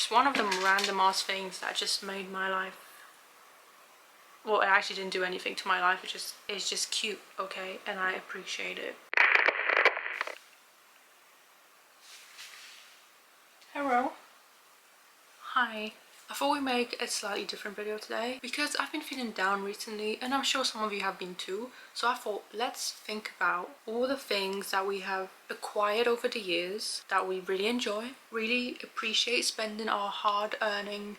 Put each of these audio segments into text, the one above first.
just one of them random ass things that just made my life, well, it actually didn't do anything to my life, it's just cute, okay, and I appreciate it. Hello. Hi. I thought we'd make a slightly different video today because I've been feeling down recently, and I'm sure some of you have been too. So I thought, let's think about all the things that we have acquired over the years that we really enjoy, really appreciate spending our hard-earning,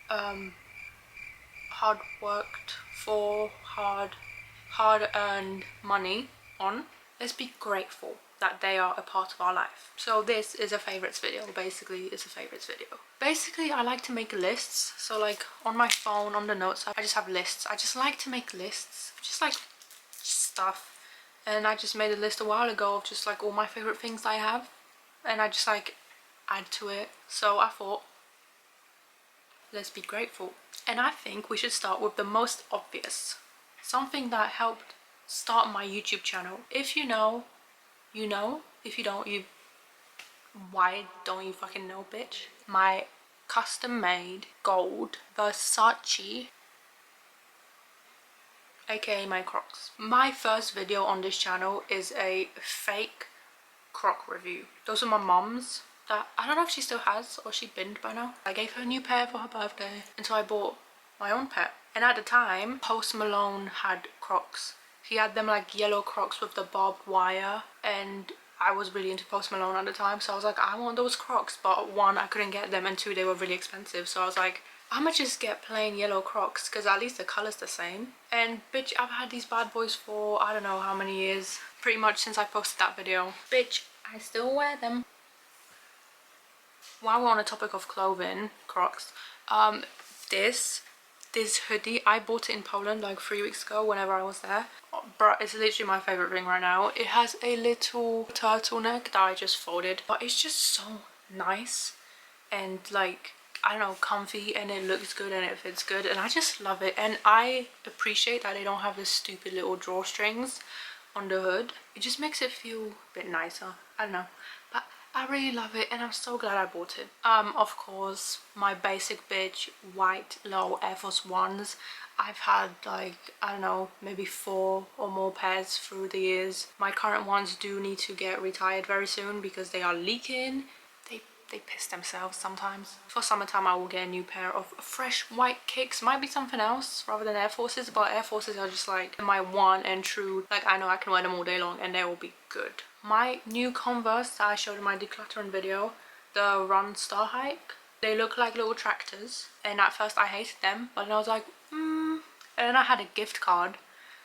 hard worked for, hard-earned money on. Let's be grateful that they are a part of our life. So this is a favorites video. Basically, it's a favorites video. Basically, I like to make lists. So like on my phone, on the notes, I just have lists. I just like to make lists, just like stuff. And I just made a list a while ago of just like all my favorite things I have, and I just like add to it. So I thought, let's be grateful. And I think we should start with the most obvious, something that helped start my YouTube channel. If you know, you know. If you don't, you, why don't you fucking know, bitch? My custom made gold Versace, aka my Crocs. My first video on this channel is a fake Croc review. Those are my mom's that I don't know if she still has or she binned by now. I gave her a new pair for her birthday, and so I bought my own pair. And at the time, Post Malone had Crocs. He had them like yellow Crocs with the barbed wire, and I was really into Post Malone at the time, so I was like, I want those Crocs. But one, I couldn't get them, and two, they were really expensive, so I was like, I'ma just get plain yellow Crocs because at least the color's the same. And bitch, I've had these bad boys for I don't know how many years, pretty much since I posted that video. Bitch, I still wear them. While we're on the topic of clothing, Crocs, this hoodie, I bought it in Poland like 3 weeks ago whenever I was there. Bruh, it's literally my favorite thing right now. It has a little turtleneck that I just folded, but it's just so nice and like, I don't know, comfy, and it looks good and it fits good, and I just love it. And I appreciate that they don't have this stupid little drawstrings on the hood. It just makes it feel a bit nicer. I don't know, but I really love it, and I'm so glad I bought it. Of course, my basic bitch white low Air Force Ones. I've had like, I don't know, maybe 4 or more pairs through the years. My current ones do need to get retired very soon because they are leaking. They piss themselves sometimes. For summertime, I will get a new pair of fresh white kicks. Might be something else rather than Air Forces, but Air Forces are just like my one and true, like I know I can wear them all day long and they will be good. My new Converse that I showed in my decluttering video, the Run Star Hike, they look like little tractors, and at first I hated them, but then I was like, and then I had a gift card,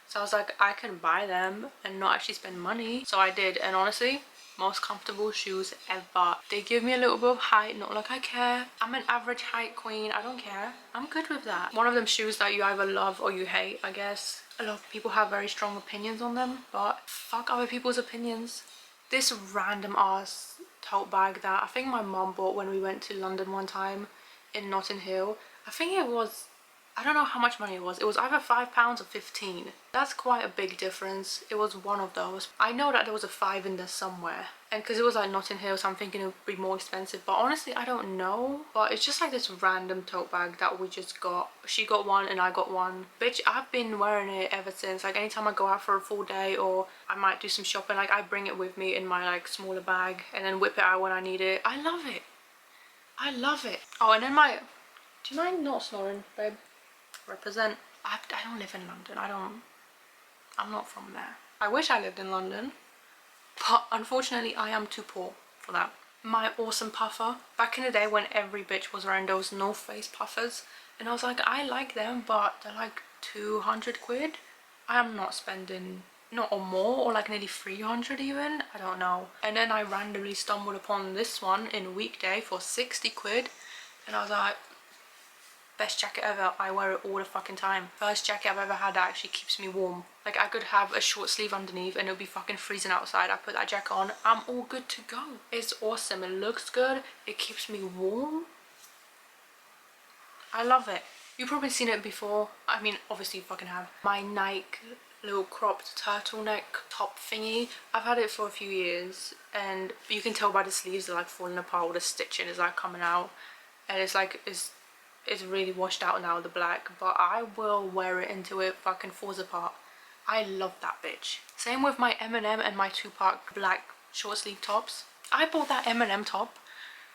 so I was like, I can buy them and not actually spend money. So I did, and honestly, most comfortable shoes ever. They give me a little bit of height, not like I care. I'm an average height queen, I don't care. I'm good with that. One of them shoes that you either love or you hate, I guess. A lot of people have very strong opinions on them, but fuck other people's opinions. This random ass tote bag that I think my mom bought when we went to London one time in Notting Hill. I think it was, I don't know how much money it was. It was either £5 or 15. That's quite a big difference. It was one of those. I know that there was a 5 in there somewhere. And because it was like Notting Hill, so I'm thinking it would be more expensive. But honestly, I don't know. But it's just like this random tote bag that we just got. She got one and I got one. Bitch, I've been wearing it ever since. Like anytime I go out for a full day or I might do some shopping, like I bring it with me in my like smaller bag and then whip it out when I need it. I love it. I love it. Oh, and then my... Do you mind not snoring, babe? Represent. I don't live in London. I'm not from there. I wish I lived in London, but unfortunately I am too poor for that. My awesome puffer. Back in the day when every bitch was wearing those North Face puffers, and I was like, I like them, but they're like 200 quid. I am not spending, not or more, or like nearly 300 even. I don't know. And then I randomly stumbled upon this one in weekday for 60 quid, and I was like, best jacket ever. I wear it all the fucking time. First jacket I've ever had that actually keeps me warm. Like I could have a short sleeve underneath and it'll be fucking freezing outside. I put that jacket on, I'm all good to go. It's awesome. It looks good. It keeps me warm. I love it. You've probably seen it before. I mean, obviously you fucking have. My Nike little cropped turtleneck top thingy. I've had it for a few years, and you can tell by the sleeves are like falling apart, all the stitching is like coming out, and it's like it's really washed out now, the black, but I will wear it until it fucking falls apart. I love that bitch. Same with my M&M and my Tupac black short sleeve tops. I bought that M&M top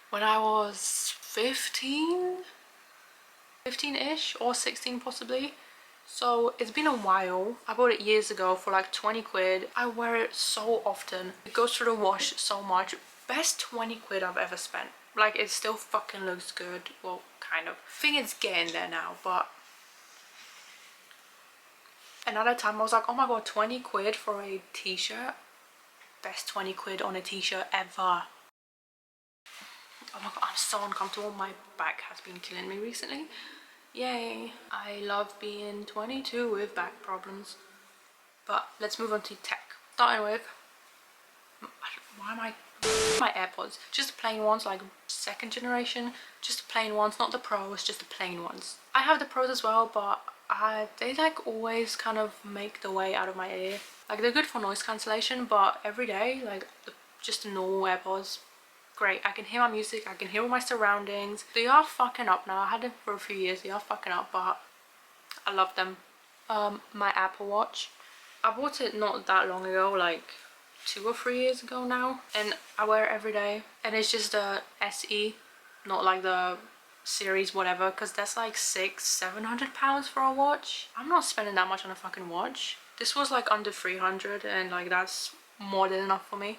when I was 15-ish or 16 possibly. So it's been a while. I bought it years ago for like 20 quid. I wear it so often. It goes through the wash so much. Best 20 quid I've ever spent. Like, it still fucking looks good. Well, kind of. I think it's getting there now, but another time I was like, oh my god, 20 quid for a t-shirt. Best 20 quid on a t-shirt ever. Oh my god, I'm so uncomfortable. My back has been killing me recently. Yay. I love being 22 with back problems. But let's move on to tech. Starting with, why am I, my AirPods. Just the plain ones, like second generation. Just the plain ones, not the pros, just the plain ones. I have the pros as well, but they like always kind of make the way out of my ear. Like, they're good for noise cancellation, but every day, like just the normal AirPods, great. I can hear my music, I can hear all my surroundings. They are fucking up now. I had them for a few years. They are fucking up, but I love them. My Apple Watch, I bought it not that long ago, like 2 or 3 years ago now, and I wear it every day. And it's just a SE, not like the series whatever, because that's like £600-700 for a watch. I'm not spending that much on a fucking watch. This was like under 300, and like that's more than enough for me.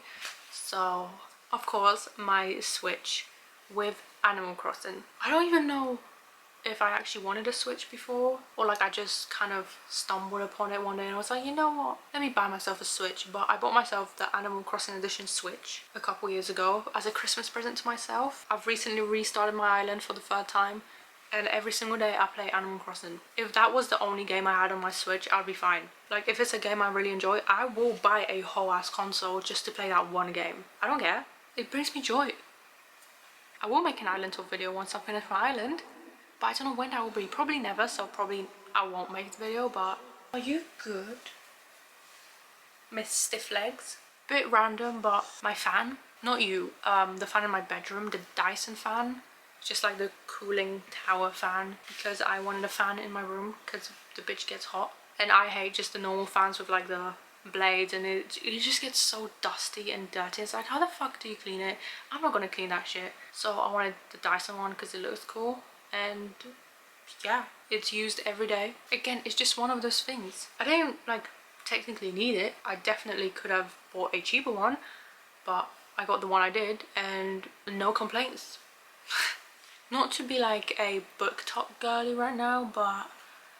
So of course my Switch with Animal Crossing. I don't even know if I actually wanted a Switch before, or like I just kind of stumbled upon it one day and I was like, you know what, let me buy myself a Switch. But I bought myself the Animal Crossing Edition Switch a couple years ago as a Christmas present to myself. I've recently restarted my island for the 3rd time, and every single day I play Animal Crossing. If that was the only game I had on my Switch, I'd be fine. Like, if it's a game I really enjoy, I will buy a whole ass console just to play that one game. I don't care. It brings me joy. I will make an island tour video once I finish my island, but I don't know when that will be. Probably never, so probably I won't make the video. But are you good, Miss Stiff Legs? Bit random, but my fan, not you, the fan in my bedroom, the Dyson fan, just like the cooling tower fan, because I wanted a fan in my room because the bitch gets hot. And I hate just the normal fans with like the blades, and it just gets so dusty and dirty. It's like, how the fuck do you clean it? I'm not gonna clean that shit. So I wanted the Dyson one because it looks cool, and yeah, it's used every day. Again, it's just one of those things. I don't like technically need it. I definitely could have bought a cheaper one, but I got the one I did and no complaints. Not to be like a book talk girly right now, but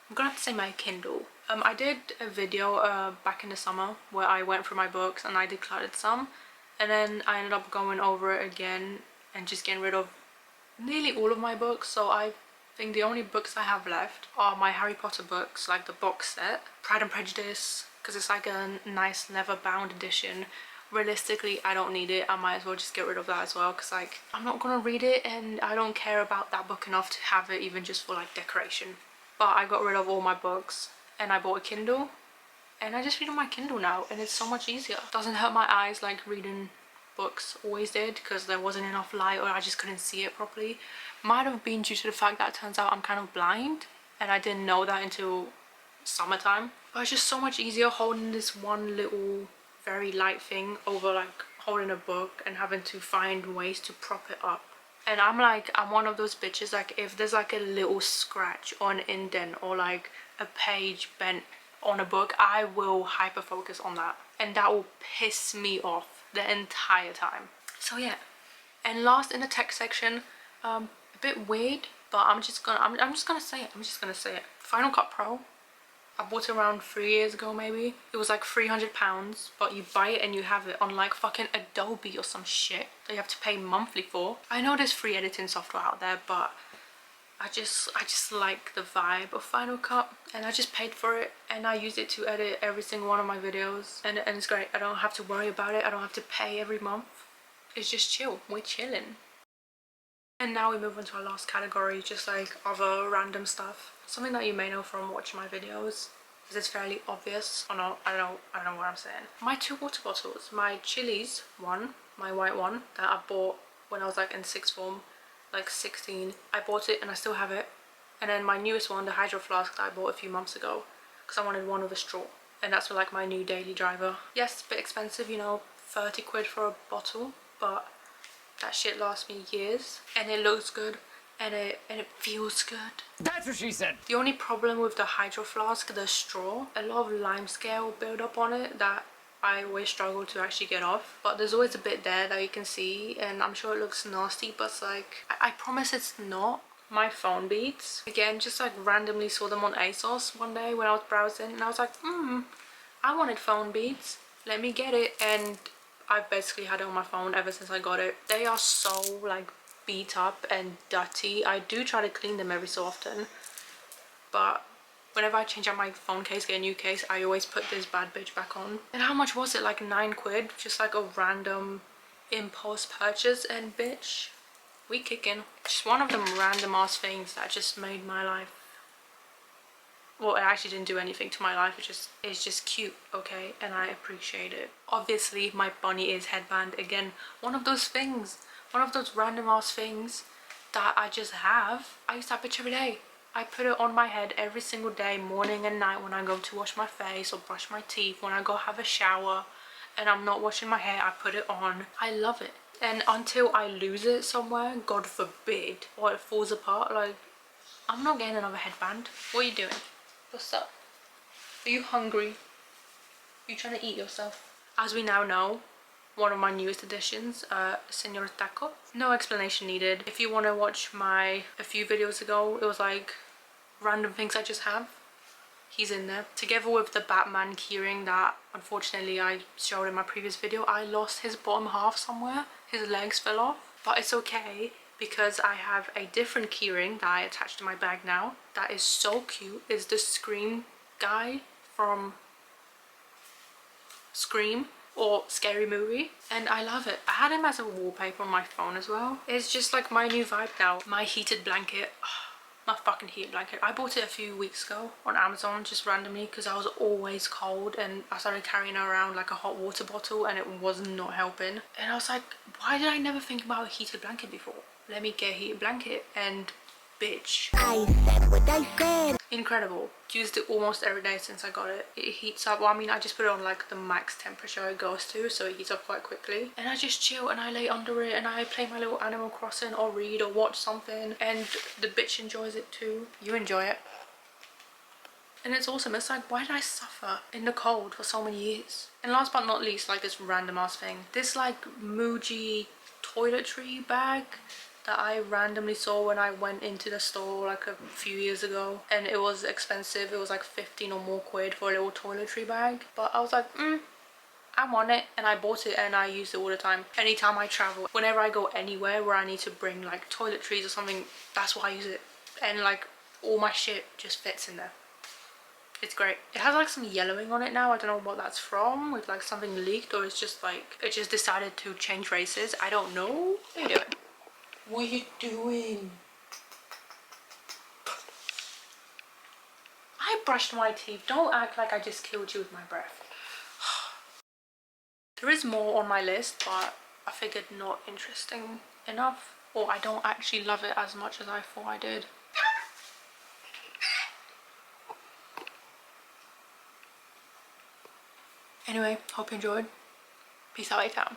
I'm gonna have to say my Kindle. I did a video back in the summer where I went through my books and I decluttered some, and then I ended up going over it again and just getting rid of nearly all of my books. So I think the only books I have left are my Harry Potter books, like the box set, Pride and Prejudice, because it's like a nice leather bound edition. Realistically, I don't need it. I might as well just get rid of that as well, because like I'm not gonna read it and I don't care about that book enough to have it even just for like decoration. But I got rid of all my books and I bought a Kindle, and I just read on my Kindle now, and it's so much easier. Doesn't hurt my eyes like reading books always did, because there wasn't enough light or I just couldn't see it properly. Might have been due to the fact that it turns out I'm kind of blind, and I didn't know that until summertime. But it's just so much easier holding this one little very light thing over like holding a book and having to find ways to prop it up. And I'm one of those bitches, like if there's like a little scratch or an indent or like a page bent on a book, I will hyper focus on that, and that will piss me off the entire time. So yeah. And last in the tech section, a bit weird, but I'm just gonna say it. Final Cut Pro. I bought it around 3 years ago maybe. It was like £300, but you buy it and you have it on like fucking Adobe or some shit that you have to pay monthly for. I know there's free editing software out there, but I just like the vibe of Final Cut, and I just paid for it and I use it to edit every single one of my videos, and it's great. I don't have to worry about it. I don't have to pay every month. It's just chill. We're chilling. And now we move on to our last category, just like other random stuff. Something that you may know from watching my videos. Is this fairly obvious or not? I don't know what I'm saying. My 2 water bottles, my Chili's one, my white one that I bought when I was like in sixth form, like 16. I bought it and I still have it. And then my newest one, the hydro flask that I bought a few months ago because I wanted one with a straw. And that's for like my new daily driver. Yes, a bit expensive, you know, 30 quid for a bottle, but that shit lasts me years and it looks good and it feels good. That's what she said. The only problem with the hydro flask, the straw, a lot of lime scale build up on it that I always struggle to actually get off. But there's always a bit there that you can see and I'm sure it looks nasty, but it's like, I promise it's not. My phone beads, again, just like randomly saw them on ASOS one day when I was browsing and I was like, I wanted phone beads, let me get it. And I've basically had it on my phone ever since I got it. They are so like beat up and dirty. I do try to clean them every so often, but whenever I change out my phone case, get a new case, I always put this bad bitch back on. And how much was it? Like 9 quid, just like a random impulse purchase, and bitch, we kicking. Just one of them random ass things that just made my life, well, it actually didn't do anything to my life, it's just cute, okay, and I appreciate it. Obviously my bunny ears headband, again, one of those things, one of those random ass things that I just have. I use that bitch every day. I put it on my head every single day, morning and night, when I go to wash my face or brush my teeth, when I go have a shower and I'm not washing my hair, I put it on. I love it. And until I lose it somewhere, God forbid, or it falls apart, like, I'm not getting another headband. What are you doing? What's up? Are you hungry? Are you trying to eat yourself? As we now know, one of my newest additions, Senor Taco. No explanation needed. If you want to watch a few videos ago, it was like random things I just have. He's in there. Together with the Batman keyring that unfortunately I showed in my previous video, I lost his bottom half somewhere. His legs fell off. But it's okay because I have a different keyring that I attached to my bag now. That is so cute. It's the Scream guy from Scream or Scary Movie, and I love it. I had him as a wallpaper on my phone as well. It's just like my new vibe now. My heated blanket, my fucking heated blanket. I bought it a few weeks ago on Amazon just randomly because I was always cold and I started carrying around like a hot water bottle and it was not helping. And I was like, why did I never think about a heated blanket before? Let me get a heated blanket, and bitch, I said what I said. Incredible. Used it almost every day since I got it. It heats up. Well, I mean, I just put it on like the max temperature it goes to, so it heats up quite quickly. And I just chill and I lay under it and I play my little Animal Crossing or read or watch something, and the bitch enjoys it too. You enjoy it. And it's awesome. It's like, why did I suffer in the cold for so many years? And last but not least, like this random ass thing. This like Muji toiletry bag that I randomly saw when I went into the store like a few years ago, and it was expensive. It was like 15 or more quid for a little toiletry bag, but I was like, I want it, and I bought it and I use it all the time. Anytime I travel, whenever I go anywhere where I need to bring like toiletries or something, that's why I use it. And like all my shit just fits in there. It's great. It has like some yellowing on it now. I don't know what that's from, with like something leaked, or it's just like it just decided to change races. I don't know. What are you doing? What are you doing? I brushed my teeth. Don't act like I just killed you with my breath. There is more on my list, but I figured not interesting enough, or I don't actually love it as much as I thought I did. Anyway, hope you enjoyed. Peace out, A-Town.